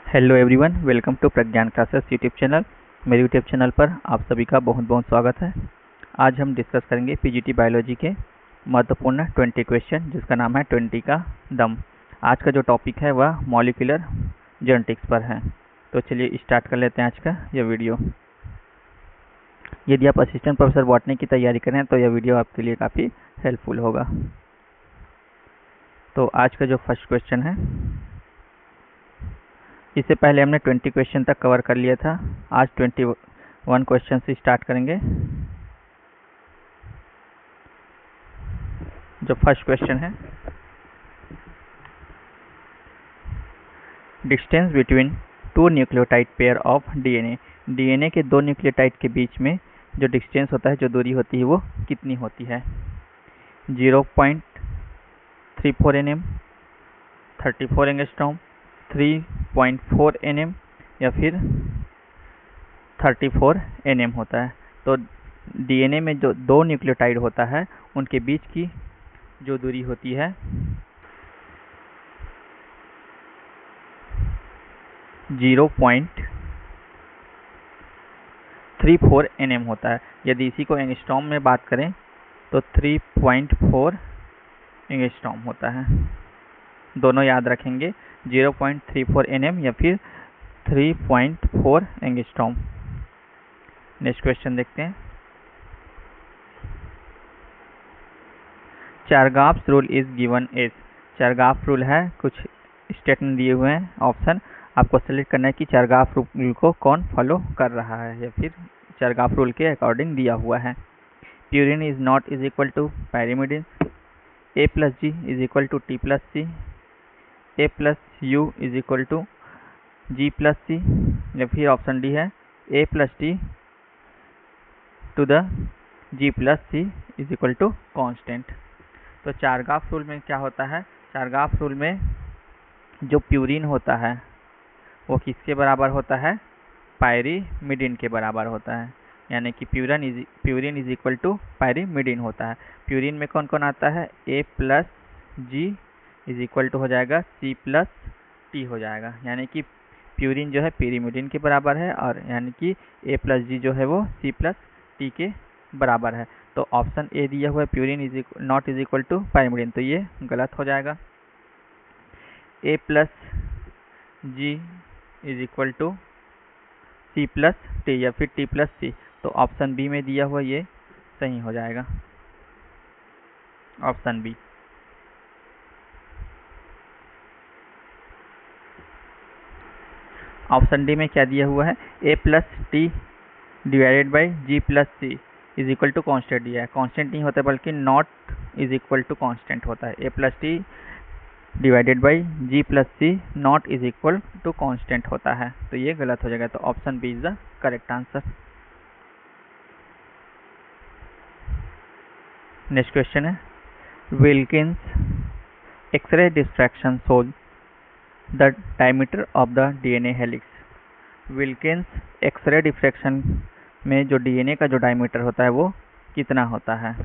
Hello everyone, welcome to Pragyan classes YouTube channel. मेरे YouTube channel पर आप सभी का बहुत बहुत स्वागत है। आज हम डिस्कस करेंगे पीजीटी बायोलॉजी के महत्वपूर्ण 20 क्वेश्चन, जिसका नाम है 20 का दम। आज का जो टॉपिक है वह मॉलिक्यूलर जेनेटिक्स पर है। तो चलिए स्टार्ट कर लेते हैं आज का यह वीडियो। यदि आप असिस्टेंट प्रोफेसर बॉटनी की तैयारी करें तो यह वीडियो आपके लिए काफ़ी हेल्पफुल होगा। तो आज का जो फर्स्ट क्वेश्चन है, इससे पहले हमने 20 क्वेश्चन तक कवर कर लिया था। आज 21 क्वेश्चन से स्टार्ट करेंगे। जो फर्स्ट क्वेश्चन है, distance between two nucleotide pair of DNA. DNA के दो न्यूक्लियोटाइड के बीच में जो डिस्टेंस होता है, जो दूरी होती है, वो कितनी होती है? 0.34 nm, 34 एंगस्ट्रॉम, 3.4 nm या फिर 34 nm होता है। तो डीएनए में जो दो न्यूक्लियोटाइड होता है, उनके बीच की जो दूरी होती है 0.34 nm होता है। यदि इसी को एंगस्ट्रॉम में बात करें तो 3.4 एंगस्ट्रॉम होता है। दोनों याद रखेंगे, 0.34 nm या फिर 3.4 एंगस्ट्रॉम। नेक्स्ट क्वेश्चन देखते हैं। Chargaff's rule is given as. Chargaff rule है, कुछ स्टेटमेंट दिए हुए हैं, ऑप्शन आपको सेलेक्ट करना है कि चारगाफ रूल को कौन फॉलो कर रहा है या फिर चारगाफ रूल के अकॉर्डिंग दिया हुआ है। Purine is not is equal to pyrimidine, A plus G is equal to T plus C, A plus U is equal to G plus C, या फिर ऑप्शन डी है A प्लस T to the G plus C is equal to constant. तो Chargaff rule में क्या होता है? चारगाफ rule में जो प्यूरिन होता है वो किसके बराबर होता है? पायरिमिडिन के बराबर होता है। यानी कि purine is equal to pyrimidine होता है। प्यूरिन में कौन कौन आता है? A plus G is equal to हो जाएगा C प्लस टी हो जाएगा। यानी कि प्यूरिन जो है pyrimidine के बराबर है, और यानी कि A प्लस जी जो है वो C प्लस टी के बराबर है। तो ऑप्शन ए दिया हुआ है purine is not is equal to pyrimidine, तो ये गलत हो जाएगा। A plus G is equal to C plus T या फिर T प्लस सी, तो ऑप्शन बी में दिया हुआ ये सही हो जाएगा, ऑप्शन बी। ऑप्शन डी में क्या दिया हुआ है? A plus T divided by G plus C is equal to constant दिया है। कॉन्स्टेंट नहीं होता बल्कि not is equal to constant होता है। A plus T divided by G plus C not is equal to constant होता है, तो ये गलत हो जाएगा। तो option B is the correct answer. Next question है, Wilkins X ray diffraction shows the diameter of the DNA helix. Wilkins X ray diffraction में जो डीएनए का जो डायमीटर होता है वो कितना होता है?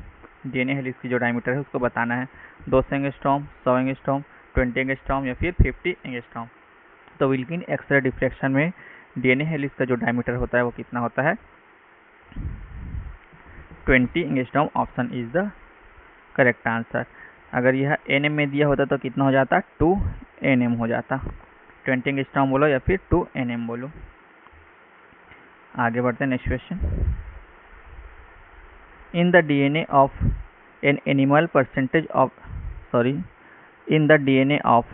डीएनए हेलिक्स की जो डायमीटर है उसको बताना है। 200 एंगस्ट्रॉम, 100 एंगस्ट्रॉम, 20 एंगस्ट्रॉम या फिर 50 एंगस्ट्रॉम। तो विल्किन एक्सरे डिफ्रैक्शन में डीएनए हेलिक्स का जो डायमीटर होता है वो कितना होता है? 20 angstrom. Option is the correct answer. अगर यह एनएम में दिया होता तो कितना हो जाता? 2 nm हो जाता। 20 एंगस्ट्रॉम बोलो या फिर 2 nm बोलो। आगे बढ़ते हैं। Next question, in the DNA of an animal percentage of in the DNA of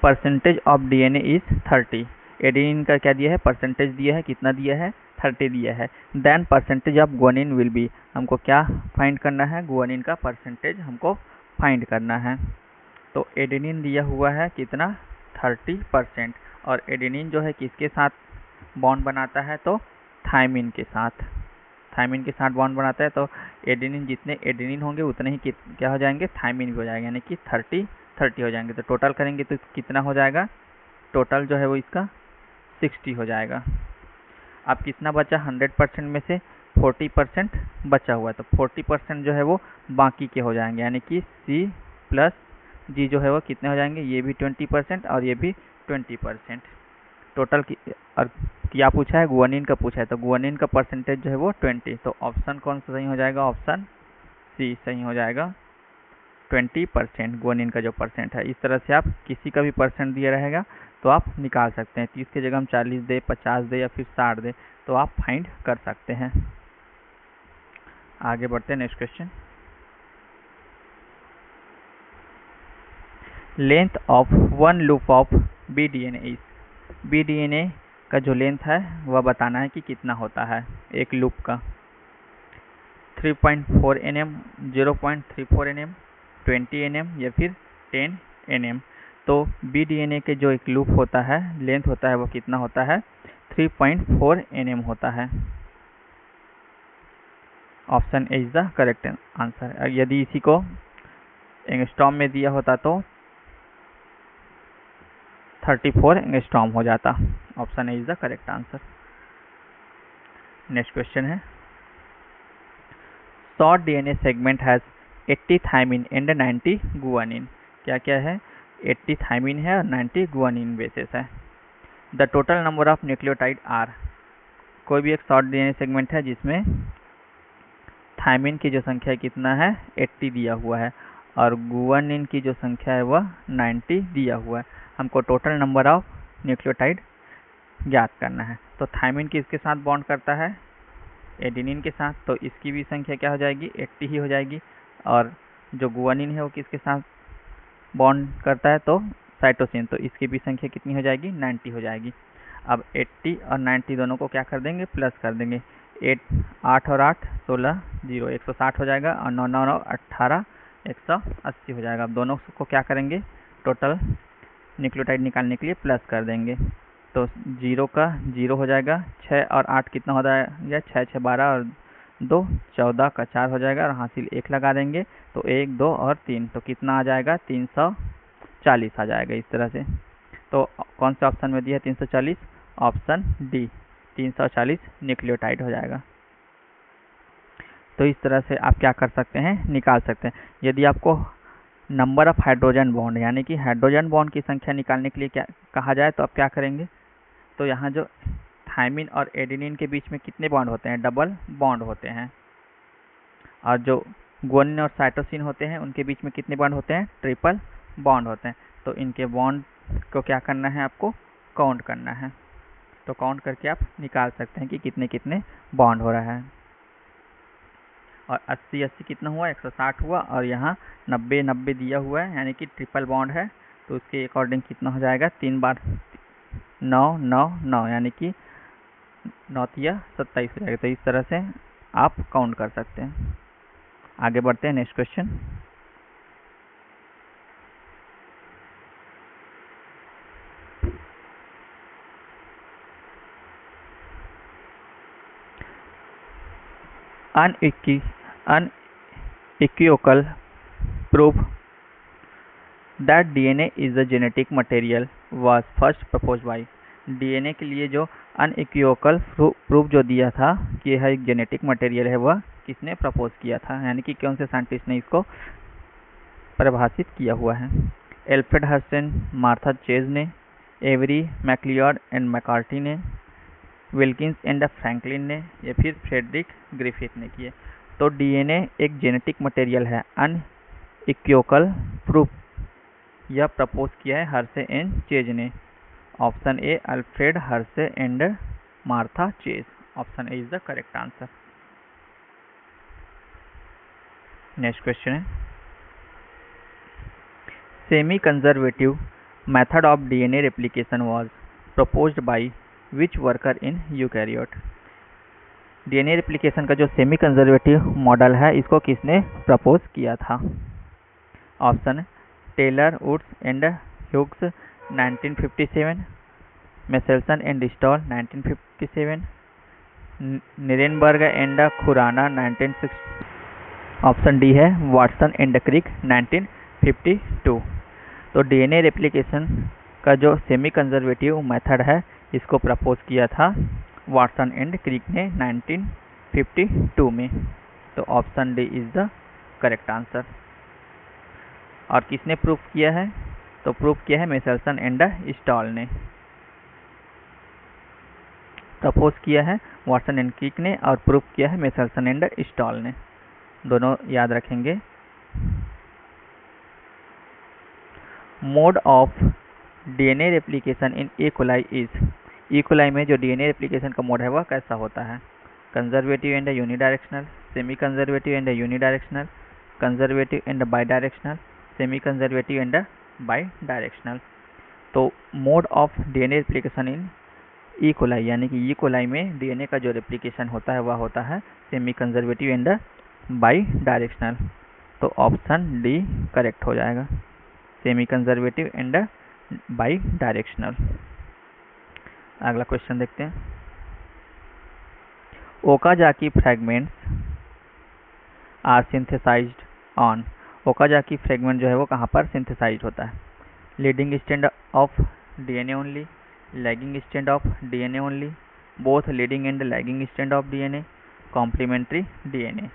percentage of DNA is 30। Adenine का क्या दिया है? परसेंटेज दिया है, कितना दिया है? 30 दिया है। Then percentage of guanine will be, हमको क्या फाइंड करना है? गुआनिन का परसेंटेज हमको फाइंड करना है। तो एडेनिन दिया हुआ है कितना? 30%। और एडेनिन जो है किसके साथ बॉन्ड बनाता है? तो थायमिन के साथ। थायमिन के साथ बॉन्ड बनाता है, तो एडेनिन जितने एडेनिन होंगे उतने ही क्या हो जाएंगे? थायमिन भी हो जाएगा, यानी कि 30 हो जाएंगे। तो टोटल करेंगे तो कितना हो जाएगा? टोटल जो है वो इसका 60 हो जाएगा। अब कितना बचा? 100% में से 40% बचा हुआ है, तो 40% जो है वो बाकी के हो जाएंगे, यानी कि C प्लस जी जो है वो कितने हो जाएंगे, ये भी 20% और ये भी 20%। टोटल और क्या पूछा है, गुआनिन का पूछा है, तो गुआनिन का परसेंटेज जो है वो 20। तो ऑप्शन कौन सा सही हो जाएगा, ऑप्शन सी सही हो जाएगा, 20% गुआनिन का जो परसेंट है। इस तरह से आप किसी का भी परसेंट दिया रहेगा तो आप निकाल सकते हैं। 30 की जगह हम 40 दे, 50 दे या फिर 60 दे तो आप फाइंड कर सकते हैं। आगे बढ़ते हैं next question. Length of one loop of BDNA is, BDNA का जो लेंथ है वह बताना है कि कितना होता है एक लूप का। 3.4 nm, 0.34 nm, 20 nm या फिर 10 nm। तो BDNA के जो एक लूप होता है, लेंथ होता है वो कितना होता है, 3.4 nm होता है। Option A is the correct answer. यदि इसी को एंगस्ट्रॉम में दिया होता तो 34 एंगस्ट्रॉम हो जाता। Option A is the correct answer. Next question है, short DNA segment has 80 thymine and 90 guanine. क्या क्या है, 80 थायमिन है और 90 गुआनिन बेसिस है। The total number of nucleotide are, कोई भी एक शॉर्ट DNA सेगमेंट है जिसमें थायमिन की जो संख्या कितना है 80 दिया हुआ है और गुआनिन की जो संख्या है वह 90 दिया हुआ है। हमको टोटल नंबर ऑफ न्यूक्लियोटाइड ज्ञात करना है। तो थायमिन किसके साथ बॉन्ड करता है, एडेनिन के साथ, तो इसकी भी संख्या क्या हो जाएगी, 80 ही हो जाएगी। और जो गुआनिन है वो किसके साथ बॉन्ड करता है, तो साइटोसिन, तो इसकी भी संख्या कितनी हो जाएगी, 90 हो जाएगी। अब 80 और 90 दोनों को क्या कर देंगे, प्लस कर देंगे। 8 और 8 16 0, 160 हो जाएगा और 9 9 18 180 हो जाएगा। अब दोनों को क्या करेंगे, टोटल न्यूक्लियोटाइड निकालने के लिए प्लस कर देंगे। तो 0 का 0 हो जाएगा, 6 और 8 कितना हो जाएगा, 6 6 12 और 2 14 का 4 हो जाएगा और हासिल 1 लगा देंगे तो 1 2 और 3, तो कितना आ जाएगा, 340 आ जाएगा इस तरह से। तो कौन से ऑप्शन में दिया है 340, ऑप्शन डी 340 न्यूक्लियोटाइड हो जाएगा। तो इस तरह से आप क्या कर सकते हैं, निकाल सकते हैं। यदि आपको नंबर ऑफ हाइड्रोजन बॉन्ड यानी कि हाइड्रोजन बॉन्ड की संख्या निकालने के लिए क्या कहा जाए तो आप क्या करेंगे, तो यहाँ जो थायमिन और एडेनिन के बीच में कितने बॉन्ड होते हैं, डबल बॉन्ड होते हैं। और जो गुआनिन और साइटोसिन होते हैं उनके बीच में कितने बॉन्ड होते हैं, ट्रिपल बॉन्ड होते हैं। तो इनके बॉन्ड को क्या करना है, आपको काउंट करना है। तो काउंट करके आप निकाल सकते हैं कि कितने कितने बॉन्ड हो रहा है। और 80 80 कितना हुआ, 160 हुआ और यहाँ 90 90 दिया हुआ है यानी कि ट्रिपल बॉन्ड है। तो उसके अकॉर्डिंग कितना हो जाएगा, 3 बार 9 9 9 यानी कि 9 या 27 हो जाएगा। तो इस तरह से आप काउंट कर सकते हैं। आगे बढ़ते हैं next question. unequivocal proof that DNA is a genetic material was first proposed by, DNA के लिए जो अनइक्विवोकल प्रूफ जो दिया था कि यह एक जेनेटिक मटेरियल है, वह किसने प्रपोज किया था, यानी कि कौन से साइंटिस्ट ने इसको परिभाषित किया हुआ है। एल्फ्रेड हर्शन, मार्था चेज ने, एवरी मैक्लियॉड एंड मैकार्टी ने, विल्किंस एंड फ्रैंकलिन ने या फिर फ्रेडरिक ग्रिफिथ ने किए। तो डीएनए एक जेनेटिक मटेरियल है, अनइक्विवोकल प्रूफ यह प्रपोज किया है हर्शे एंड चेज ने। Option A Alfred Hershey and Martha Chase, option A is the correct answer. Next question है, semi conservative method of DNA replication was proposed by which worker in eukaryote. DNA replication का जो semi conservative model है इसको किसने propose किया था। Option Taylor, Woods and Hughes 1957, Meselson and Stahl 1957, Nirenberg and Khorana 1960, option D है Watson and Crick 1952। तो DNA replication का जो सेमी कंजर्वेटिव मेथड है इसको प्रपोज किया था वाटसन एंड क्रिक ने 1952 में। तो option D is the correct answer. और किसने प्रूफ किया है? तो प्रूफ किया है मेसल्सन एंड स्टॉल ने। प्रपोज किया है वाटसन एंड क्रिक ने और प्रूफ किया है मेसल्सन एंड स्टॉल ने। दोनों याद रखेंगे। Mode of DNA replication in E coli is. E coli में जो डीएनए रेप्लिकेशन का मोड है वह कैसा होता है? Conservative and unidirectional, semi conservative and unidirectional, conservative and bidirectional, semi conservative and bidirectional. तो mode of DNA replication in E coli यानी कि ई कोलाई में डीएनए का जो रेप्लिकेशन होता है वह होता है सेमी कंजर्वेटिव एंड बाइडायरेक्शनल। तो ऑप्शन डी करेक्ट हो जाएगा, सेमी कंजर्वेटिव एंड बाइडायरेक्शनल। अगला क्वेश्चन देखते हैं। Okazaki fragments are synthesized on. Okazaki fragment जो है वो कहाँ पर सिंथेसाइज होता है? Leading strand of DNA only, lagging strand of DNA only, both leading and lagging strand of DNA, complementary DNA.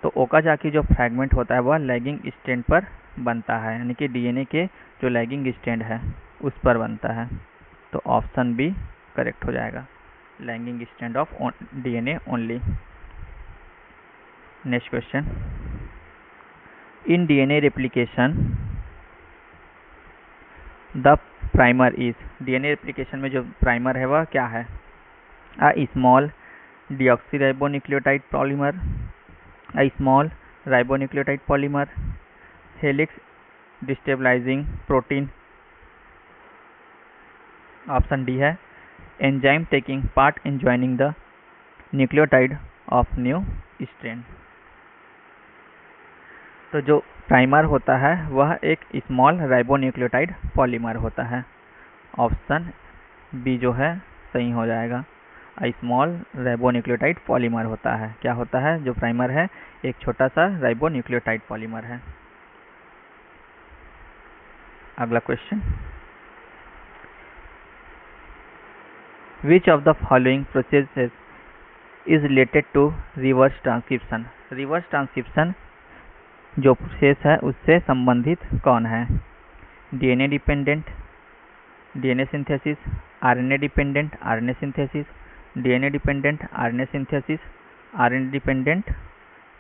तो ओकाजाकी जो फ्रैगमेंट होता है वह लैगिंग स्ट्रैंड पर बनता है, यानी कि डीएनए के जो लैगिंग स्ट्रैंड है उस पर बनता है। तो ऑप्शन बी करेक्ट हो जाएगा, lagging strand of DNA only. Next question. In DNA replication the primer is. DNA replication में जो प्राइमर है वह क्या है? A small deoxyribonucleotide polymer, a small ribonucleotide polymer, helix destabilising protein. Option D है enzyme taking part in joining the nucleotide of new strand. तो जो primer होता है वह एक स्मॉल राइबोन्यूक्लियोटाइड पॉलीमर होता है। ऑप्शन बी जो है सही हो जाएगा, स्मॉल राइबोन्यूक्लियोटाइड पॉलीमर होता है। क्या होता है? जो प्राइमर है एक छोटा सा राइबोन्यूक्लियोटाइड पॉलीमर है। अगला question. Which of the following processes is related to reverse transcription. Reverse transcription जो प्रोसेस है उससे संबंधित कौन है? DNA dependent DNA synthesis, RNA dependent RNA synthesis, DNA dependent RNA synthesis, RNA dependent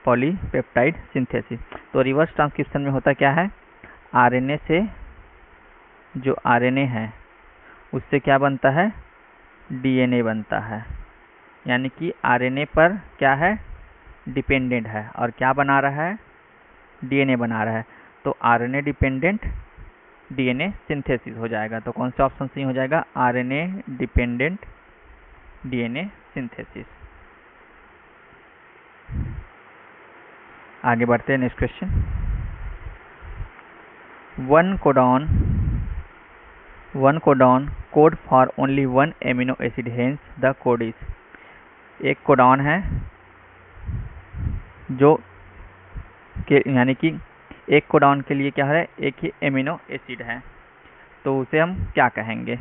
polypeptide synthesis. तो reverse transcription में होता क्या है? आरएनए से जो आरएनए है उससे क्या बनता है? डीएनए बनता है, यानी कि आरएनए पर क्या है? डिपेंडेंट है और क्या बना रहा है? डीएनए बना रहा है। तो आरएनए डिपेंडेंट डीएनए सिंथेसिस हो जाएगा। तो कौन सा ऑप्शन सही हो जाएगा? RNA dependent DNA synthesis. आगे बढ़ते हैं। Next question. One codon code for only one amino acid, hence the code is. एक कोडॉन है जो यानी कि एक कोडॉन के लिए क्या है? एक ही एमिनो एसिड है, तो उसे हम क्या कहेंगे?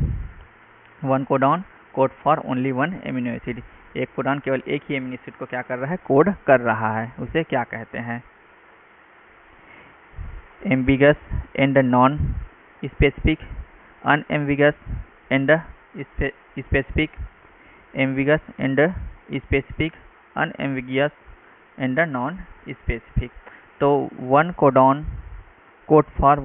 One codon code for only one amino acid. एक कोडॉन केवल एक ही एमिनो एसिड को क्या कर रहा है? कोड कर रहा है, उसे क्या कहते हैं? Ambiguous and non specific, unambiguous and specific, ambiguous and specific, unambiguous and non specific. तो one codon code for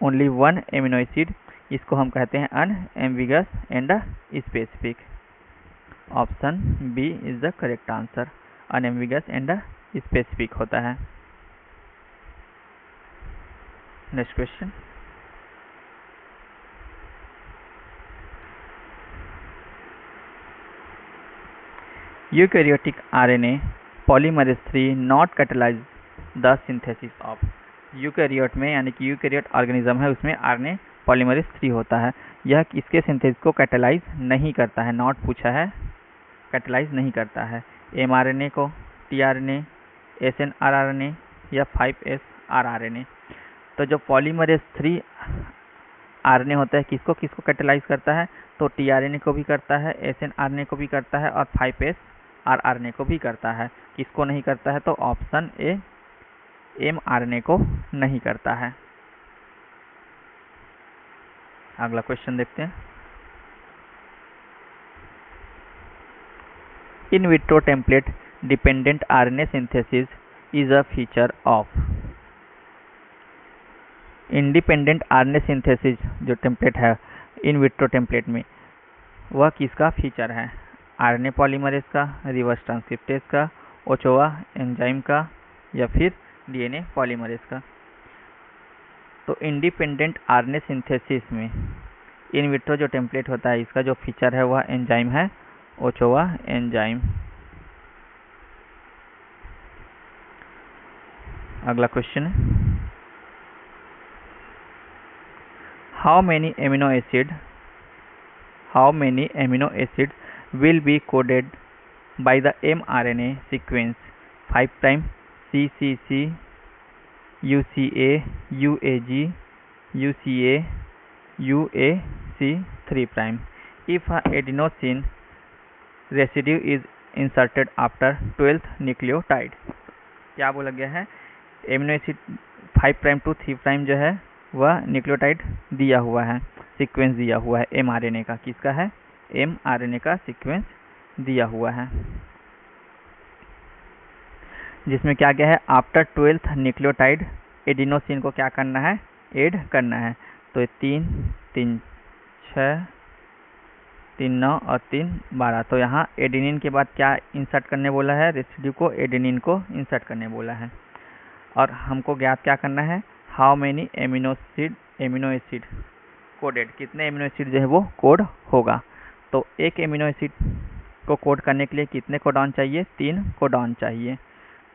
only one amino acid, इसको हम कहते हैं unambiguous and specific. Option B is the correct answer, unambiguous and specific होता है। Next question. Eukaryotic RNA polymerase 3 not catalyse the synthesis of. Eukaryote में यानी कि eukaryote organism है उसमें आरएनए पॉलीमरेज 3 होता है। यह इसके सिंथेसिस को कैटलाइज नहीं करता है, नॉट पूछा है, कैटलाइज नहीं करता है। एमआरएनए को, टीआरएनए, एसएनआरआरएनए या 5S आरआरएनए। तो जो पॉलीमरेज 3 आरएनए होता है किसको किसको कैटलाइज करता है? तो टीआरएनए को भी करता है, एसएनआरएनए को भी करता है और 5S आरआरएनए को भी करता है। किसको नहीं करता है? तो ऑप्शन ए mRNA को नहीं करता है। अगला क्वेश्चन देखते हैं। In vitro template dependent RNA synthesis is a feature of. Independent RNA synthesis जो टेम्पलेट है इन विट्रो टेम्पलेट में, वह किसका फीचर है? RNA पॉलीमरेज का, रिवर्स ट्रांसक्रिप्टेज का, ओचोवा एंजाइम का, या फिर DNA पॉलीमरेज का। तो इंडिपेंडेंट RNA सिंथेसिस में इन विट्रो जो टेम्पलेट होता है, इसका जो फीचर है वह एंजाइम है, ओचोवा एंजाइम। अगला क्वेश्चन है, how many amino acid will be coded by the mRNA sequence 5' CCC UCA UAG UCA UAC 3' if a adenosine residue is inserted after 12th nucleotide। क्या बोला गया है? एमिनो एसिड 5' to 3' जो है वह न्यूक्लियोटाइड दिया हुआ है, सीक्वेंस दिया हुआ है mRNA का। किसका है? mRNA का सीक्वेंस दिया हुआ है, जिसमें क्या गया है? आफ्टर 12th न्यूक्लियोटाइड एडिनोसिन को क्या करना है? ऐड करना है। तो 3 3 6 3 9 और 3 12। तो यहाँ एडेनिन के बाद क्या इंसर्ट करने बोला है? रेसिड्यू को, एडेनिन को इंसर्ट करने बोला है। और हमको ज्ञात क्या करना है? How many amino acid coded, कितने एमिनो एसिड जो है वो कोड होगा। तो एक एमिनो एसिड को कोड करने के लिए कितने कोडॉन चाहिए? 3 कोडॉन चाहिए।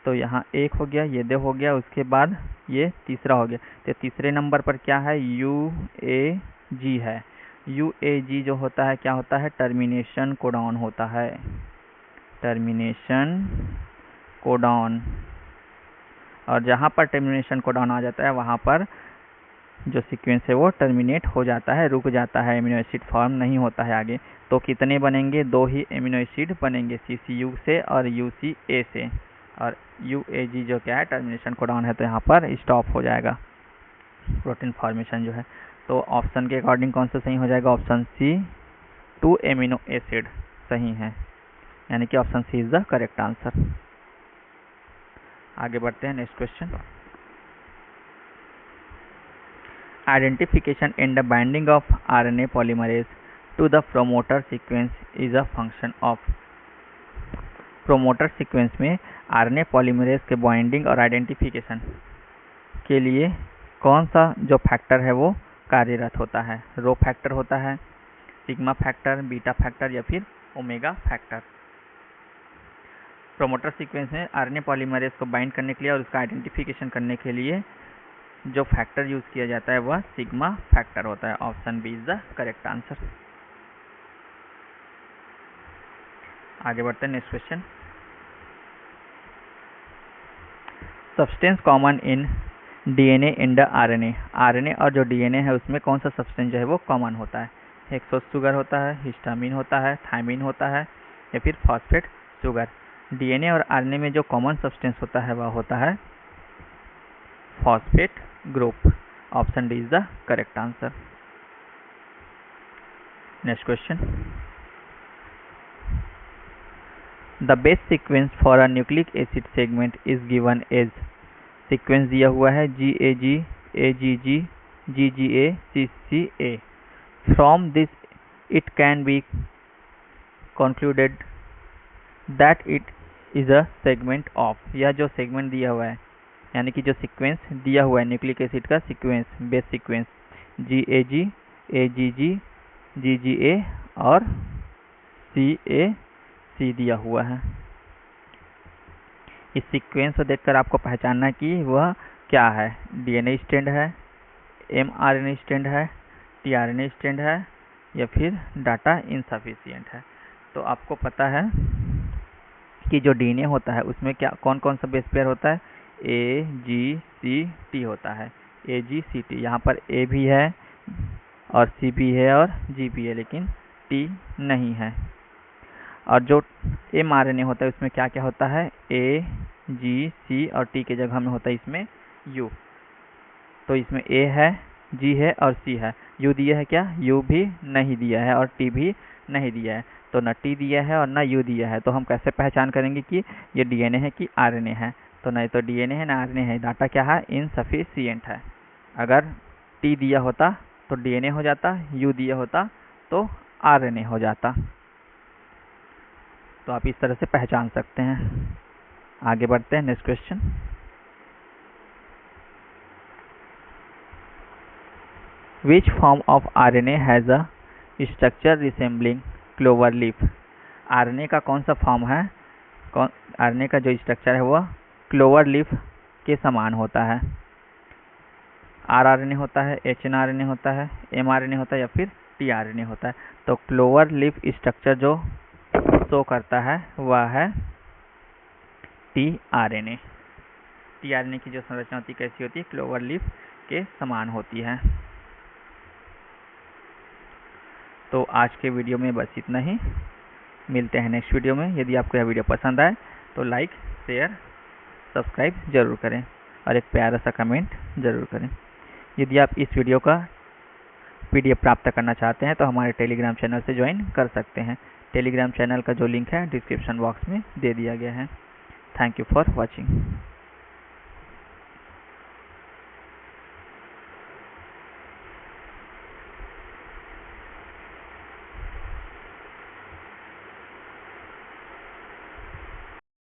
तो यहाँ 1 हो गया, ये 2 हो गया, उसके बाद ये तीसरा हो गया। तो तीसरे नंबर पर क्या है? UAG है। UAG जो होता है क्या होता है? टर्मिनेशन कोडॉन होता है, टर्मिनेशन कोडॉन। और जहाँ पर टर्मिनेशन कोडॉन आ जाता है वहाँ पर जो सीक्वेंस है वो टर्मिनेट हो जाता है, रुक जाता है, एमिनो एसिड फॉर्म नहीं होता है आगे। तो कितने बनेंगे? 2 ही एमिनो एसिड बनेंगे, CCU से और UCA से। और UAG जो क्या है? टर्मिनेशन कोडॉन है, तो यहाँ पर स्टॉप हो जाएगा प्रोटीन फॉर्मेशन जो है। तो ऑप्शन के अकॉर्डिंग कौन सा सही हो जाएगा? ऑप्शन C 2 एमिनो एसिड सही है, यानी कि option C is the correct answer. आगे बढ़ते हैं, next question. Identification and the binding of RNA polymerase to the promoter sequence is a function of। Promoter sequence में RNA पॉलीमरेज के binding और आइडेंटिफिकेशन के लिए कौन सा जो फैक्टर है वो कार्यरत होता है? रो फैक्टर होता है, सिग्मा फैक्टर, बीटा फैक्टर, या फिर ओमेगा फैक्टर। प्रोमोटर सीक्वेंस में RNA पॉलीमरेज को बाइंड करने के लिए और उसका आइडेंटिफिकेशन करने के लिए जो फैक्टर यूज किया जाता है वह सिग्मा फैक्टर होता है। Option B is the correct answer. आगे बढ़ते हैं, next question. Substance common in DNA and RNA। RNA और जो DNA है उसमें कौन सा सब्सटेंस जो है वो कॉमन होता है? हेक्सोस शुगर होता है, हिस्टामिन होता है, थायमिन होता है, या फिर फॉस्फेट शुगर। DNA और RNA में जो कॉमन सब्सटेंस होता है वह होता है phosphate group. Option D is the correct answer. Next question. The base sequence for a nucleic acid segment is given as. Sequence दिया हुआ है GAG AGG GGA CCA। From this it can be concluded that it is a segment of. यह जो segment दिया हुआ है, यानी कि जो सीक्वेंस दिया हुआ है न्यूक्लिक एसिड का sequence, base sequence GAG AGG GGA और CAC दिया हुआ है। इस सीक्वेंस को देखकर आपको पहचानना है कि वह क्या है। DNA स्ट्रैंड है, mRNA स्ट्रैंड है, tRNA स्ट्रैंड है, या फिर डाटा इनसफिशिएंट है। तो आपको पता है कि जो DNA होता है उसमें क्या कौन कौन सा बेस पेयर होता है? AGCT होता है, AGCT। यहाँ पर A भी है और C भी है और G भी है, लेकिन T नहीं है। और जो mRNA होता है उसमें क्या क्या होता है? A G, C और T के जगह में होता है इसमें U। तो इसमें A है, G है और C है। U दिया है क्या? U भी नहीं दिया है और T भी नहीं दिया है। तो ना T दिया है और ना U दिया है। तो हम कैसे पहचान करेंगे कि ये DNA है कि RNA है? तो नहीं तो DNA है ना RNA है, डाटा क्या है? इनसफिशिएंट है। अगर T दिया होता तो DNA हो जाता, U दिया होता तो RNA हो जाता। तो आप इस तरह से पहचान सकते हैं। आगे बढ़ते हैं, next question. Which form of RNA has a structure resembling clover leaf? RNA का कौन सा फॉर्म है? RNA का जो स्ट्रक्चर है वह क्लोवर लीफ के समान होता है। rRNA होता है, hnRNA होता है, mRNA होता है या फिर tRNA होता है। तो क्लोवर लीफ स्ट्रक्चर जो शो करता है वह है tRNA। tRNA की जो संरचना होती है कैसी होती है? क्लोवर लीफ के समान होती है। तो आज के वीडियो में बस इतना ही। मिलते हैं नेक्स्ट वीडियो में। यदि आपको यह वीडियो पसंद आए तो लाइक, शेयर, सब्सक्राइब जरूर करें और एक प्यारा सा कमेंट जरूर करें। यदि आप इस वीडियो का PDF प्राप्त करना चाहते हैं तो हमारे टेलीग्राम चैनल से ज्वाइन कर सकते हैं। टेलीग्राम चैनल का जो लिंक है डिस्क्रिप्शन बॉक्स में दे दिया गया है। Thank you for watching.